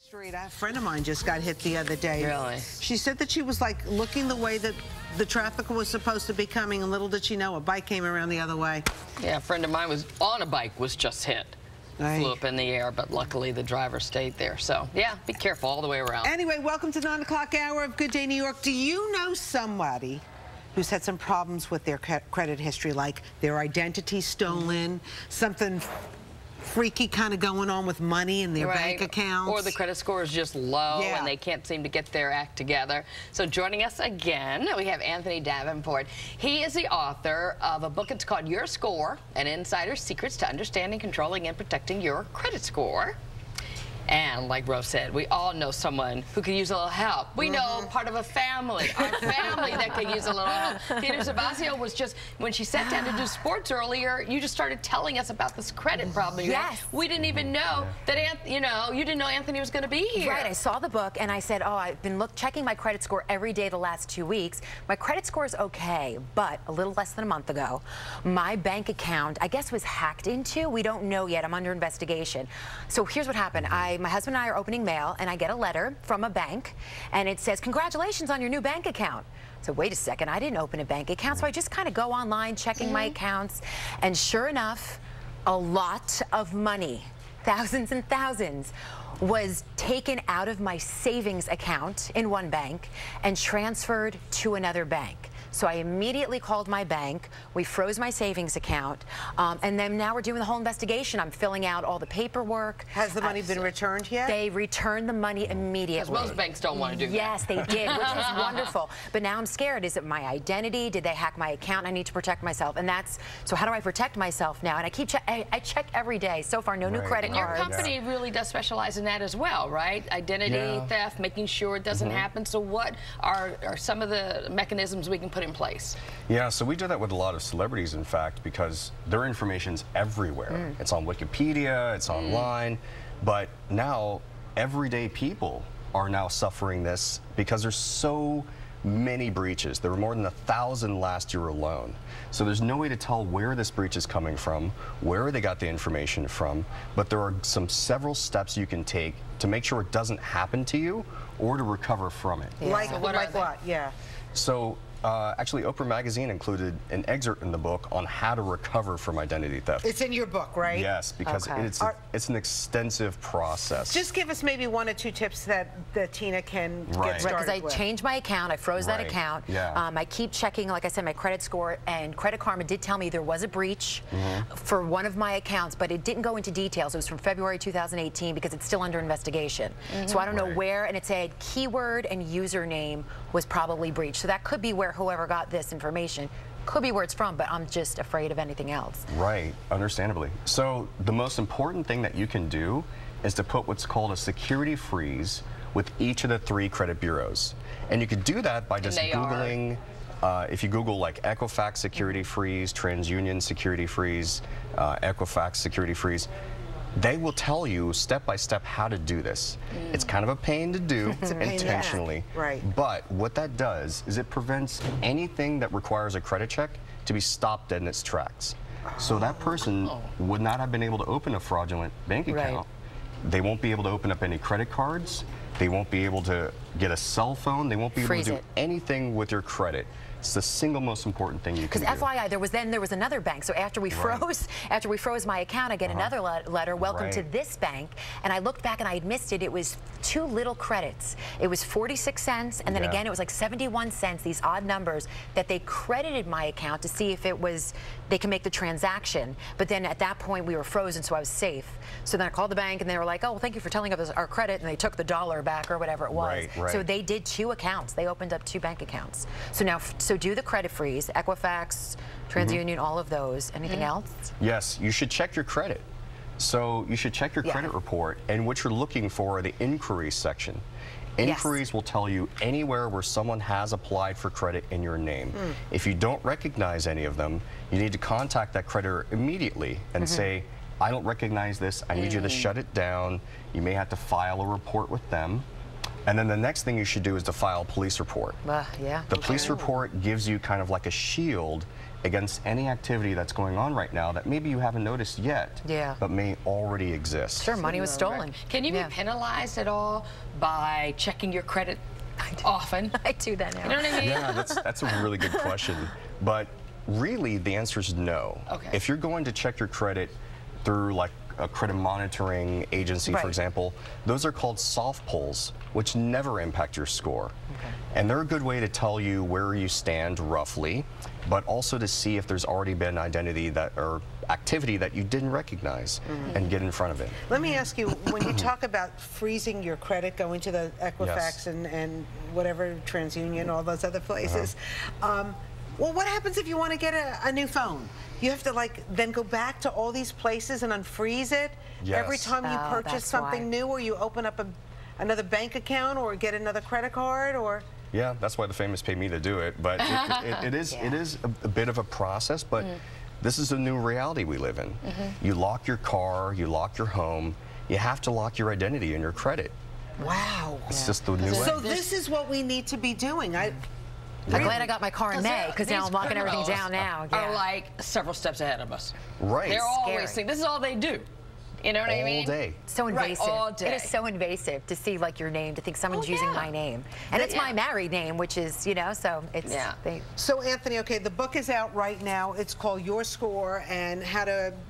Street. A friend of mine just got hit the other day. Really? She said that she was like looking the way that the traffic was supposed to be coming, and little did she know a bike came around the other way. Yeah, a friend of mine was on a bike, was just hit. Right. Flew up in the air, but luckily the driver stayed there. So, yeah, be careful all the way around. Anyway, welcome to 9 o'clock hour of Good Day New York. Do you know somebody who's had some problems with their credit history, like their identity stolen, something freaky kind of going on with money in their bank accounts? Or the credit score is just low Yeah. and they can't seem to get their act together. So joining us again, we have Anthony Davenport. He is the author of a book. It's called Your Score, An Insider's Secrets to Understanding, Controlling, and Protecting Your Credit Score. And like Rose said, we all know someone who could use a little help. We know part of a family, our family that could use a little help. Peter Savasio was just, when she sat down to do sports earlier, you just started telling us about this credit problem. Yes. We didn't even know that, you didn't know Anthony was going to be here. Right, I saw the book and I said, oh, I've been checking my credit score every day the last 2 weeks. My credit score is okay, but a little less than a month ago, my bank account, I guess, was hacked into. We don't know yet. I'm under investigation. So here's what happened. My husband and I are opening mail, and I get a letter from a bank, and it says, congratulations on your new bank account. So wait a second, I didn't open a bank account, so I just kind of go online checking my accounts, and sure enough, a lot of money, thousands and thousands, was taken out of my savings account in one bank and transferred to another bank. So I immediately called my bank. We froze my savings account, and then now we're doing the whole investigation. I'm filling out all the paperwork. Has the money been returned yet? They returned the money immediately. Because most banks don't want to do that. Yes, they did, which is wonderful. But now I'm scared. Is it my identity? Did they hack my account? I need to protect myself. And that's, so how do I protect myself now? And I keep I check every day. So far, no new credit cards. Your company really does specialize in that as well, right? Identity theft, making sure it doesn't happen. So what are some of the mechanisms we can put in place? Yeah, so we do that with a lot of celebrities, in fact, because their information's everywhere. It's on Wikipedia, it's online, but now everyday people are now suffering this because there's so many breaches. There were more than 1,000 last year alone. So there's no way to tell where this breach is coming from, where they got the information from, but there are several steps you can take to make sure it doesn't happen to you or to recover from it. Yeah. Like what? Yeah. So actually, Oprah Magazine included an excerpt in the book on how to recover from identity theft. It's in your book, right? Yes, because it's an extensive process. Just give us maybe 1 or 2 tips that Tina can get started Because I changed my account, I froze that account. Yeah. I keep checking, like I said, my credit score, and Credit Karma did tell me there was a breach for one of my accounts, but it didn't go into details. It was from February 2018 because it's still under investigation. So I don't know where, and it said keyword and username was probably breached. So that could be where whoever got this information, could be where it's from, but I'm just afraid of anything else. Right, understandably. So the most important thing that you can do is to put what's called a security freeze with each of the 3 credit bureaus. And you could do that by just Googling, if you Google like Equifax security freeze, TransUnion security freeze, Equifax security freeze, they will tell you step by step how to do this. It's kind of a pain to do intentionally, but what that does is it prevents anything that requires a credit check to be stopped in its tracks. So that person would not have been able to open a fraudulent bank account. They won't be able to open up any credit cards. They won't be able to get a cell phone. They won't be able to do anything with your credit. It's the single most important thing you can do. Because FYI, there was another bank. So after we froze my account, I get another letter, welcome to this bank. And I looked back and I had missed it. It was 2 little credits. It was 46 cents, and then again it was like 71 cents, these odd numbers that they credited my account to see if it was, they can make the transaction. But then at that point we were frozen, so I was safe. So then I called the bank and they were like, oh, well, thank you for telling us our credit, and they took the $1 back or whatever it was. So they did 2 accounts. They opened up 2 bank accounts. So now, so do the credit freeze, Equifax, TransUnion, all of those. Anything else? Yes, you should check your credit. So you should check your credit report, and what you're looking for are the inquiries section. Inquiries will tell you anywhere where someone has applied for credit in your name. If you don't recognize any of them, you need to contact that creditor immediately and say, I don't recognize this, I need you to shut it down. You may have to file a report with them. And then the next thing you should do is to file a police report. Yeah. The police report gives you kind of like a shield against any activity that's going on right now that maybe you haven't noticed yet, but may already exist. Sure, money was stolen. Can you be penalized at all by checking your credit often? I do that now. You know what I mean? Yeah, that's a really good question. But really, the answer is no. Okay. If you're going to check your credit through like a credit monitoring agency, for example, those are called soft pulls, which never impact your score. And they're a good way to tell you where you stand roughly, but also to see if there's already been identity that or activity that you didn't recognize and get in front of it. Let me ask you, when you talk about freezing your credit, going to the Equifax and whatever, TransUnion, all those other places, well, what happens if you want to get a new phone? You have to then go back to all these places and unfreeze it every time you purchase something new, or you open up another bank account or get another credit card, or? Yeah, that's why the famous pay me to do it. But it is a bit of a process, but this is a new reality we live in. You lock your car, you lock your home, you have to lock your identity and your credit. Wow. It's just the new way. So this is what we need to be doing. I'm glad I got my car in May, because now I'm locking everything down now. Are like several steps ahead of us. Right. They're always thinking, this is all they do. You know what I mean? All day. So invasive. Right, all day. It is so invasive to see your name, to think someone's using my name. And it's my married name, which is, so it's... So Anthony, okay, the book is out right now. It's called Your Score and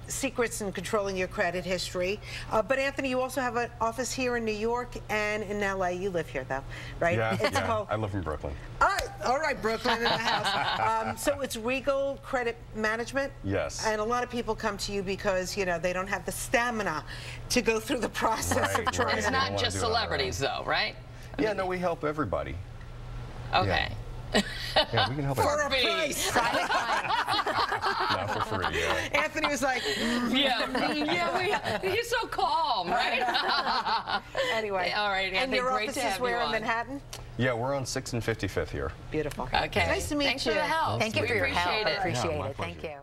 Secrets in Controlling Your Credit History. But Anthony, you also have an office here in New York and in LA. You live here though, right? Yeah, I live in Brooklyn. All right, Brooklyn in the house. So it's Regal Credit Management? Yes. And a lot of people come to you because, they don't have the stamina to go through the process of trying. It's not just celebrities though, right? Yeah, no, we help everybody. Okay. Yeah, we can help for a price. Not for free, Anthony was like, he's so calm, right? Anyway. All right, Anthony, and your great office to have is where you in Manhattan? Yeah, we're on 6th and 55th here. Beautiful. Okay. Nice to meet you. Thanks for the help. Thank you for your help. I it. appreciate it. Thank you.